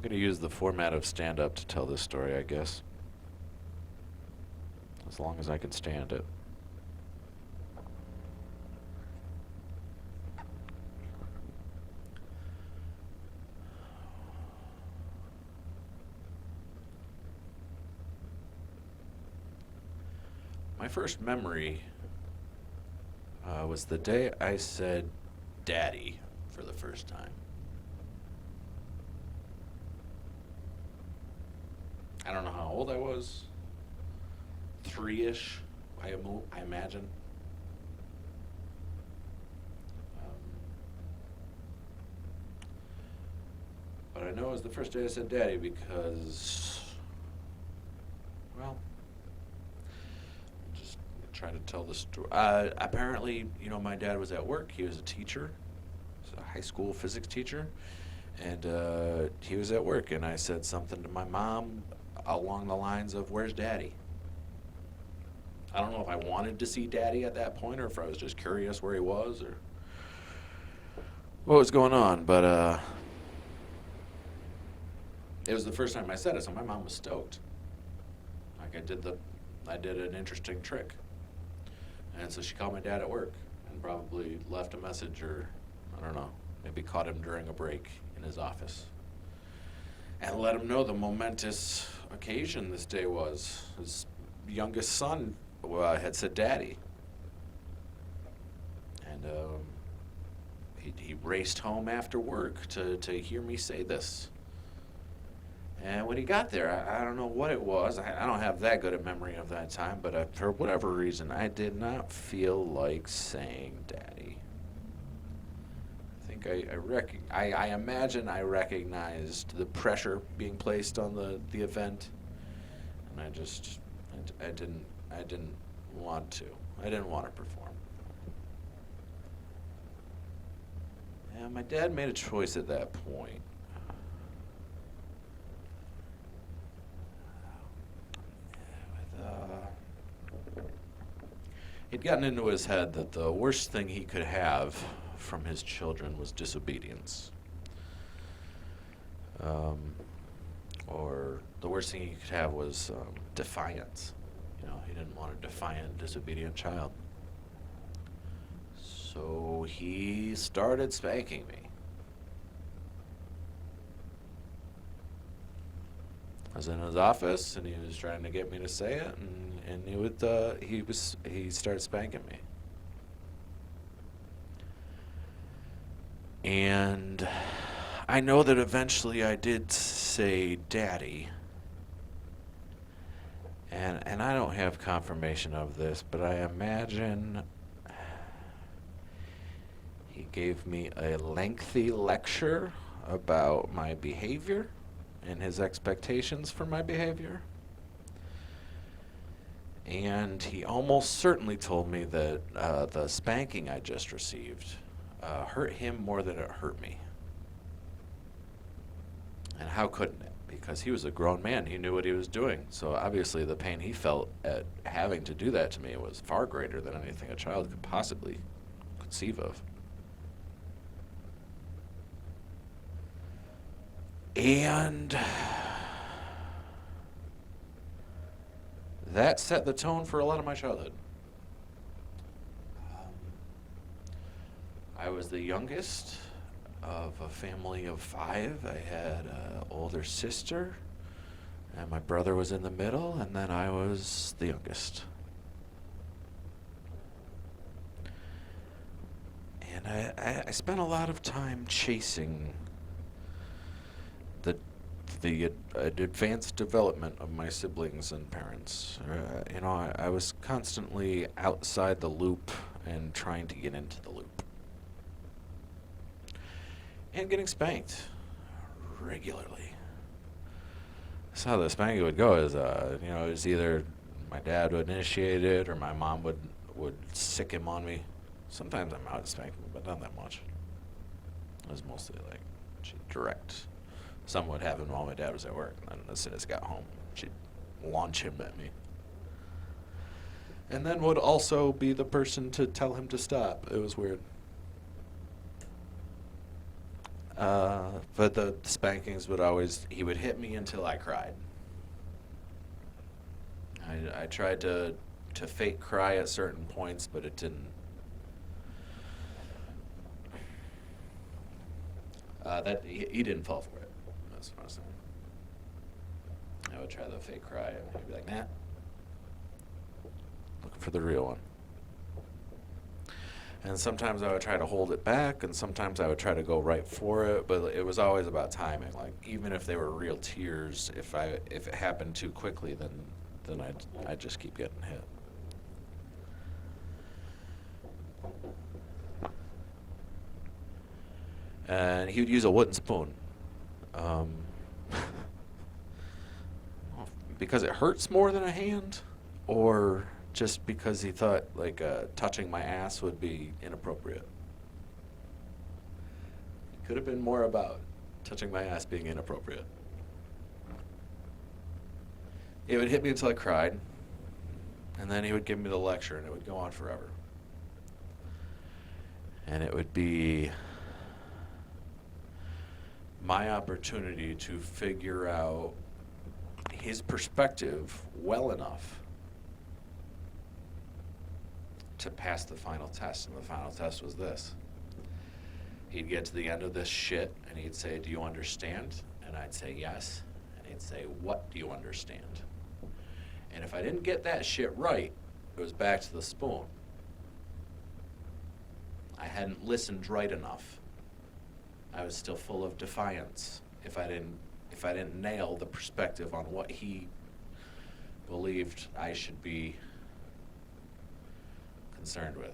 I'm going to use the format of stand-up to tell this story, I guess. As long as I can stand it. My first memory was the day I said "Daddy" for the first time. I don't know how old I was. 3-ish, I imagine. But I know it was the first day I said "Daddy" because, well, just trying to tell the story. Apparently, my dad was at work. He was a teacher. He was a high school physics teacher. And he was at work, and I said something to my mom along the lines of, "Where's Daddy?" I don't know if I wanted to see Daddy at that point or if I was just curious where he was or what was going on, but it was the first time I said it, so my mom was stoked. Like I did an interesting trick. And so she called my dad at work and probably left a message or, I don't know, maybe caught him during a break in his office. And let him know the momentous occasion this day was. His youngest son had said "Daddy." And he raced home after work to hear me say this. And when he got there, I don't know what it was. I don't have that good a memory of that time, but for whatever reason, I did not feel like saying "Daddy." I think I imagine I recognized the pressure being placed on the event, and I didn't want to. I didn't want to perform. And my dad made a choice at that point. He'd gotten into his head that the worst thing he could have from his children was disobedience. Or the worst thing he could have was defiance. He didn't want a defiant, disobedient child. So he started spanking me. I was in his office, and he was trying to get me to say it, and he started spanking me. And I know that eventually I did say "Daddy," and I don't have confirmation of this, but I imagine he gave me a lengthy lecture about my behavior and his expectations for my behavior. And he almost certainly told me that the spanking I just received hurt him more than it hurt me. And how couldn't it? Because he was a grown man. He knew what he was doing. So obviously the pain he felt at having to do that to me was far greater than anything a child could possibly conceive of. And that set the tone for a lot of my childhood. I was the youngest of a family of 5. I had an older sister, and my brother was in the middle, and then I was the youngest. And I spent a lot of time chasing the advanced development of my siblings and parents. I was constantly outside the loop and trying to get into the loop. And getting spanked regularly. That's how the spanking would go is, it was either my dad would initiate it or my mom would sick him on me. Sometimes I'm out spanking, but not that much. It was mostly like direct. Some would happen while my dad was at work, and then as soon as he got home, she'd launch him at me. And then would also be the person to tell him to stop. It was weird. But the spankings would always, he would hit me until I cried. I tried to fake cry at certain points, but it didn't. That he didn't fall for it. That's what I was saying. I would try the fake cry, and he'd be like, "Nah, looking for the real one." And sometimes I would try to hold it back, and sometimes I would try to go right for it. But it was always about timing. Like even if they were real tears, if it happened too quickly, then I'd just keep getting hit. And he would use a wooden spoon. Because it hurts more than a hand, or just because he thought like touching my ass would be inappropriate. It could have been more about touching my ass being inappropriate. It would hit me until I cried, and then he would give me the lecture, and it would go on forever. And it would be my opportunity to figure out his perspective well enough to pass the final test. And the final test was this. He'd get to the end of this shit and he'd say, "Do you understand?" And I'd say, "Yes." And he'd say, "What do you understand?" And if I didn't get that shit right, it was back to the spoon. I hadn't listened right enough. I was still full of defiance if I didn't nail the perspective on what he believed I should be concerned with.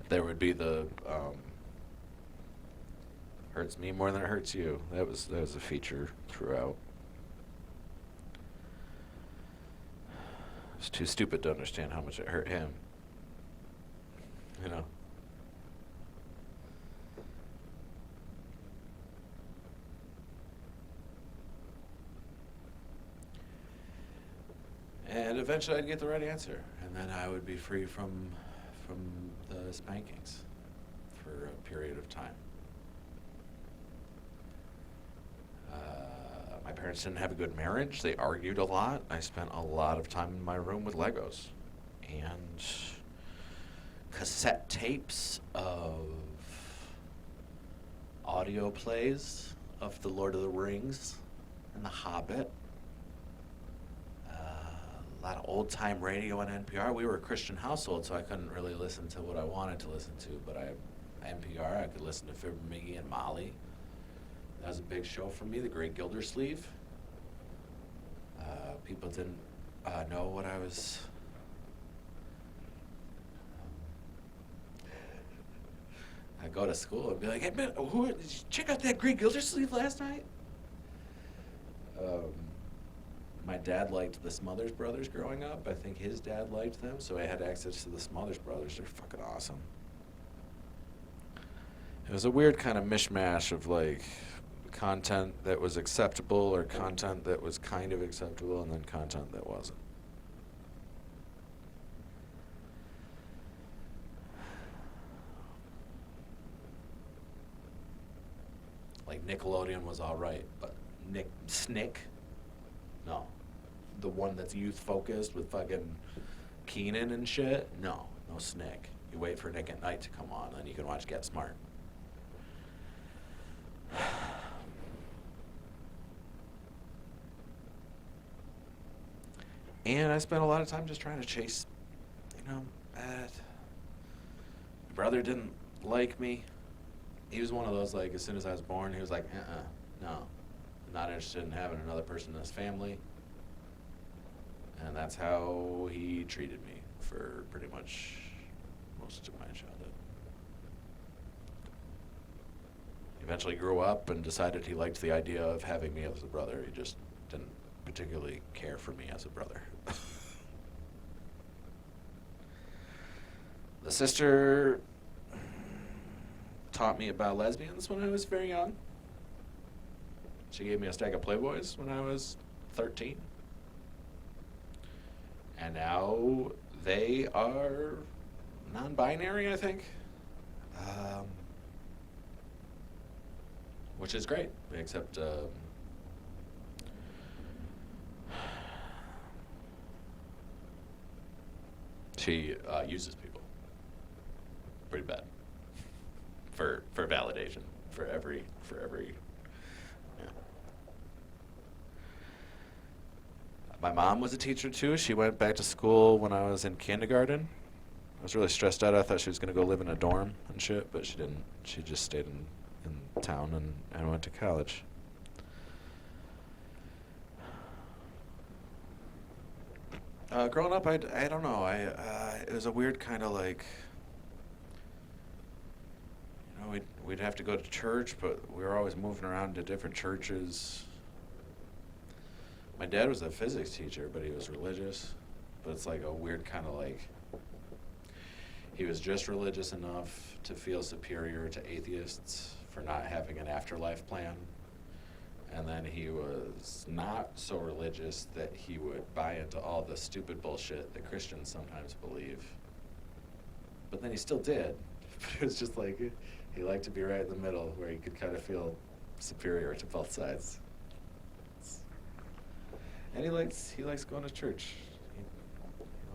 There would be the hurts me more than it hurts you. That was a feature throughout. I was too stupid to understand how much it hurt him. You know. And eventually I'd get the right answer, and then I would be free from the spankings for a period of time. My parents didn't have a good marriage. They argued a lot. I spent a lot of time in my room with Legos and cassette tapes of audio plays of The Lord of the Rings and The Hobbit. A lot of old-time radio on NPR. We were a Christian household, so I couldn't really listen to what I wanted to listen to, but NPR, I could listen to Fibber McGee and Molly. That was a big show for me, The Great Gildersleeve. People didn't know what I was... I'd go to school and be like, "Hey, man, did you check out that Great Gildersleeve last night?" My dad liked the Smothers Brothers growing up. I think his dad liked them, so I had access to the Smothers Brothers. They're fucking awesome. It was a weird kind of mishmash of like content that was acceptable or content that was kind of acceptable and then content that wasn't. Like Nickelodeon was all right, but Snick? No. The one that's youth focused with fucking Keenan and shit? No Snick. You wait for Nick at Night to come on, then you can watch Get Smart. And I spent a lot of time just trying to chase, my brother didn't like me. He was one of those, like, as soon as I was born, he was like, no, I'm not interested in having another person in his family. And that's how he treated me for pretty much most of my childhood. He eventually grew up and decided he liked the idea of having me as a brother. He just didn't particularly care for me as a brother. sister taught me about lesbians when I was very young. She gave me a stack of Playboys when I was 13. And now they are non-binary, I think. Which is great, except she uses people pretty bad for validation for every yeah. My mom was a teacher too. She went back to school when I was in kindergarten. I was really stressed out. I thought she was going to go live in a dorm and shit, but she didn't. She just stayed in town and went to college. Growing up, I don't know. It was a weird kind of like, you know, we'd have to go to church, but we were always moving around to different churches. My dad was a physics teacher, but he was religious. But it's like a weird kind of like, he was just religious enough to feel superior to atheists for not having an afterlife plan. And then he was not so religious that he would buy into all the stupid bullshit that Christians sometimes believe. But then he still did. But it was just like, he liked to be right in the middle where he could kind of feel superior to both sides. And he likes going to church. He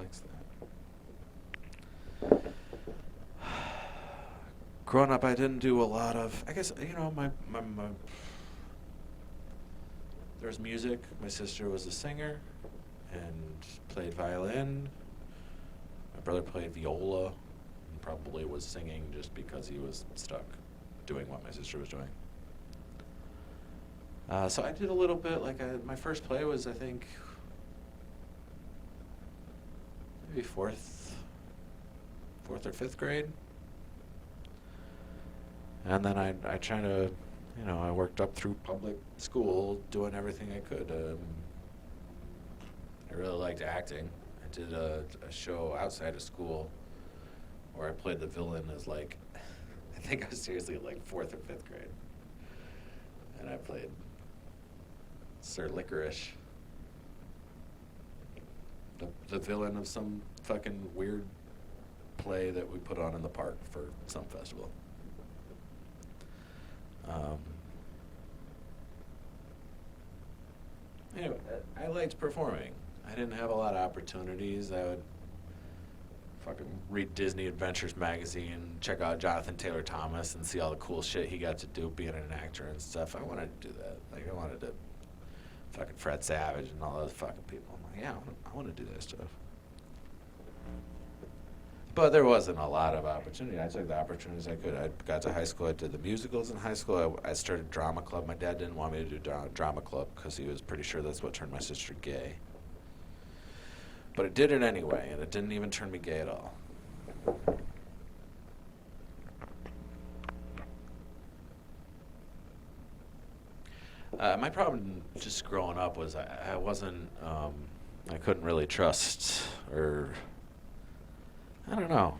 likes that. Growing up, I didn't do a lot of, I guess, you know, my there was music. My sister was a singer and played violin. My brother played viola and probably was singing just because he was stuck doing what my sister was doing. So I did a little bit, like my first play was, I think, maybe fourth or fifth grade. And then I tried to, you know, I worked up through public school doing everything I could. I really liked acting. I did a show outside of school where I played the villain as like, I think I was seriously like fourth or fifth grade. And I played Sir Licorice, the villain of some fucking weird play that we put on in the park for some festival. Anyway, I liked performing. I didn't have a lot of opportunities. I would fucking read Disney Adventures magazine, check out Jonathan Taylor Thomas and see all the cool shit he got to do being an actor and stuff. I wanted to do that. Like, I wanted to fucking Fred Savage and all those fucking people. I'm like, yeah, I want to do that stuff. But there wasn't a lot of opportunity. I took the opportunities I could. I got to high school. I did the musicals in high school. I started drama club. My dad didn't want me to do drama club because he was pretty sure that's what turned my sister gay. But it did it anyway, and it didn't even turn me gay at all. My problem just growing up was I wasn't, I couldn't really trust, or I don't know.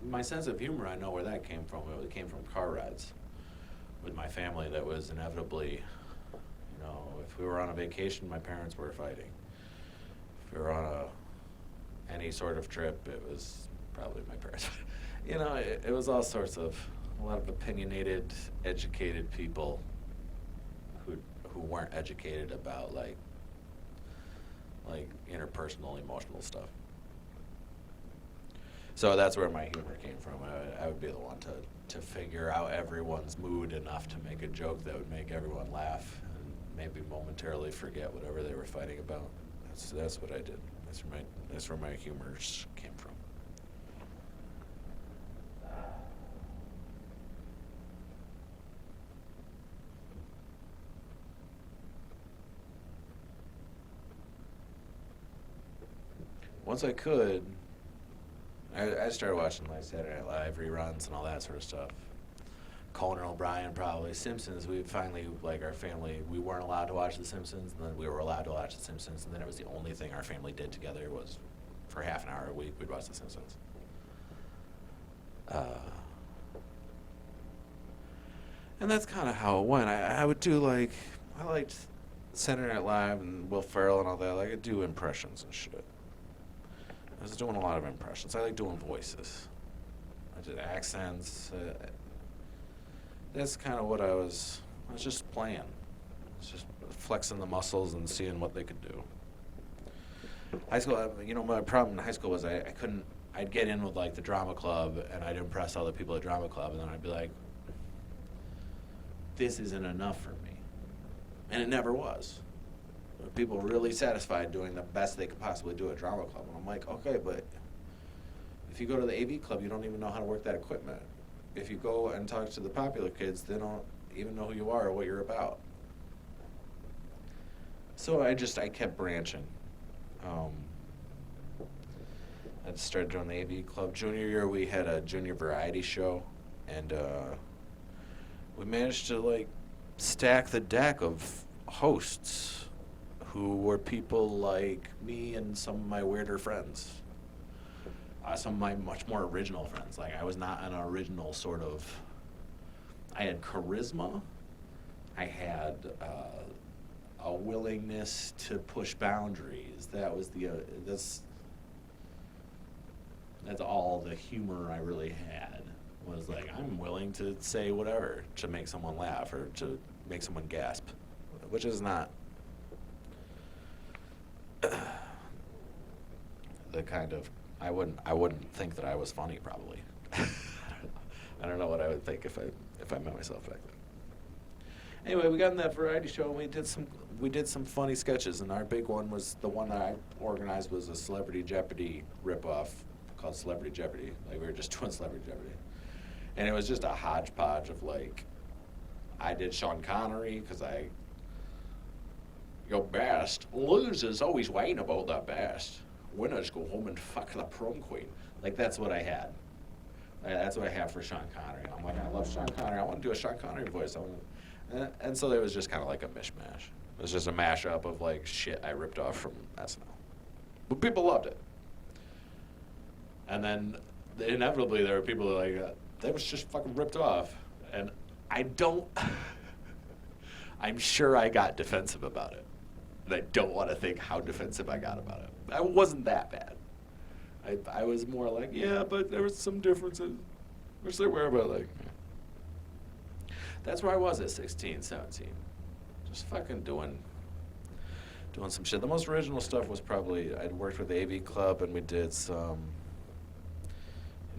My sense of humor, I know where that came from. It came from car rides with my family that was inevitably, you know, if we were on a vacation, my parents were fighting. If we were on any sort of trip, it was probably my parents. You know, it was all sorts of, a lot of opinionated, educated people who weren't educated about like interpersonal, emotional stuff. So that's where my humor came from. I would be the one to figure out everyone's mood enough to make a joke that would make everyone laugh and maybe momentarily forget whatever they were fighting about. That's what I did. That's where my humor came from. Once I could, I started watching like Saturday Night Live reruns and all that sort of stuff. Conan O'Brien probably. Simpsons, we finally, like our family, we weren't allowed to watch The Simpsons, and then we were allowed to watch The Simpsons, and then it was the only thing our family did together was for half an hour a week, we'd watch The Simpsons. And that's kind of how it went. I would do like, I liked Saturday Night Live and Will Ferrell and all that. Like, I do impressions and shit. I was doing a lot of impressions. I like doing voices. I did accents. That's kind of what I was just playing. I was just flexing the muscles and seeing what they could do. High school, my problem in high school was I'd get in with like the drama club and I'd impress all the people at drama club, and then I'd be like, this isn't enough for me. And it never was. People were really satisfied doing the best they could possibly do at drama club. And I'm like, okay, but if you go to the AV club, you don't even know how to work that equipment. If you go and talk to the popular kids, they don't even know who you are or what you're about. So I kept branching. I started doing the AV club. Junior year, we had a junior variety show, and we managed to like stack the deck of hosts who were people like me and some of my weirder friends. Some of my much more original friends. Like, I was not an original sort of. I had charisma. I had a willingness to push boundaries. That was that's all the humor I really had. Was like, I'm willing to say whatever to make someone laugh or to make someone gasp, which is not the kind of. I wouldn't think that I was funny, probably. I don't know what I would think if I met myself back then. Anyway, we got in that variety show and we did some funny sketches, and our big one was the one that I organized was a Celebrity Jeopardy ripoff called Celebrity Jeopardy. Like, we were just doing Celebrity Jeopardy, and it was just a hodgepodge of like, I did Sean Connery because your best losers always whine about their best. Winners go home and fuck the prom queen. Like, that's what I had. That's what I have for Sean Connery. I'm like, I love Sean Connery. I want to do a Sean Connery voice. And so it was just kind of like a mishmash. It was just a mashup of like shit I ripped off from SNL. But people loved it. And then inevitably there were people who were like, that was just fucking ripped off. And I'm sure I got defensive about it. And I don't want to think how defensive I got about it. I wasn't that bad. I was more like, yeah, but there was some differences. Which there were, but like, yeah. That's where I was at 16, 17. Just fucking doing some shit. The most original stuff was probably, I'd worked with the AV Club and we did some,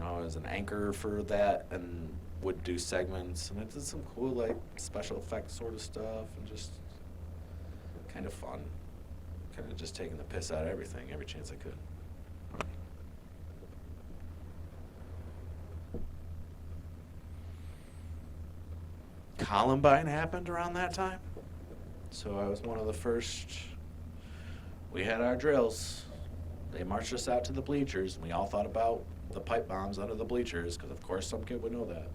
I was an anchor for that and would do segments. And I did some cool, like, special effects sort of stuff and just kind of fun. Kind of just taking the piss out of everything, every chance I could. Columbine happened around that time. So I was one of the first. We had our drills. They marched us out to the bleachers, and we all thought about the pipe bombs under the bleachers, because of course some kid would know that.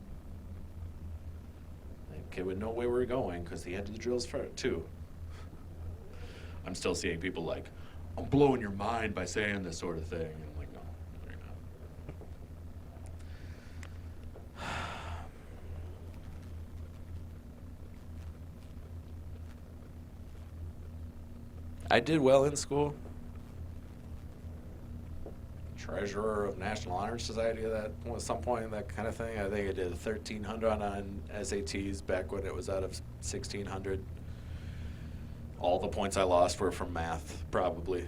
That kid would know where we were going, because he had the drills first, too. I'm still seeing people like, I'm blowing your mind by saying this sort of thing. And I'm like, no, you're not. I did well in school. Treasurer of National Honor Society at some point, that kind of thing. I think I did 1,300 on SATs back when it was out of 1,600. All the points I lost were from math, probably,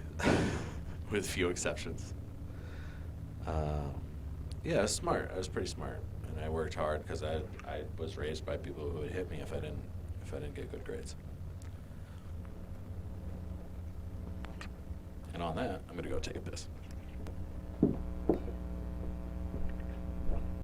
with few exceptions. Yeah, I was smart. I was pretty smart, and I worked hard because I was raised by people who would hit me if I didn't get good grades. And on that, I'm gonna go take a piss.